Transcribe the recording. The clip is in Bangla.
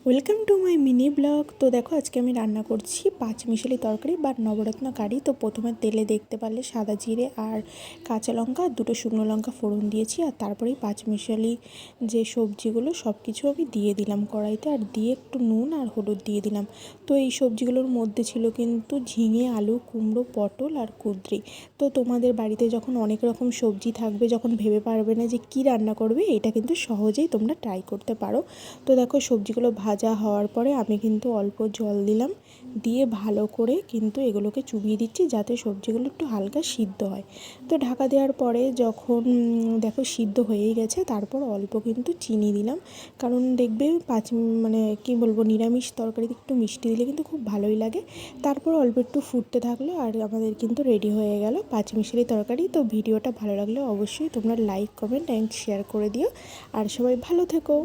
Welcome to my mini blog. তো দেখো আজকে আমি রান্না করছি পাঁচমিশালি তরকারি বা নবরত্ন কারি। তো প্রথমে তেলে দেখতে পারলে সাদা জিরে আর কাঁচা লঙ্কা আর দুটো শুকনো লঙ্কা ফোড়ন দিয়েছি, আর তারপরেই পাঁচমিশালি যে সবজিগুলো সব কিছু আমি দিয়ে দিলাম কড়াইতে, আর দিয়ে একটু নুন আর হলুদ দিয়ে দিলাম। তো এই সবজিগুলোর মধ্যে ছিল কিন্তু ঝিঙে, আলু, কুমড়ো, পটল আর কুঁদরি। তো তোমাদের বাড়িতে যখন অনেক রকম সবজি থাকবে, যখন ভেবে পারবে না যে কী রান্না করবে, এটা কিন্তু সহজেই তোমরা ট্রাই করতে পারো। তো দেখো সবজিগুলো ভাজা হওয়ার পরে আমি কিন্তু অল্প জল দিলাম, দিয়ে ভালো করে কিন্তু এগুলোকে চুবিয়ে দিচ্ছি যাতে সবজিগুলো একটু হালকা সিদ্ধ হয়। তো ঢাকা দেওয়ার পরে যখন দেখো সিদ্ধ হয়েই গেছে, তারপর অল্প কিন্তু চিনি দিলাম, কারণ দেখবে মানে কি বলবো, নিরামিষ তরকারিতে একটু মিষ্টি দিলে কিন্তু খুব ভালোই লাগে। তারপর অল্প একটু ফুটতে থাকলো আর আমাদের কিন্তু রেডি হয়ে গেল পাঁচমিশালি তরকারি। তো ভিডিওটা ভালো লাগলে অবশ্যই তোমরা লাইক, কমেন্ট অ্যান্ড শেয়ার করে দিও, আর সবাই ভালো থেকো।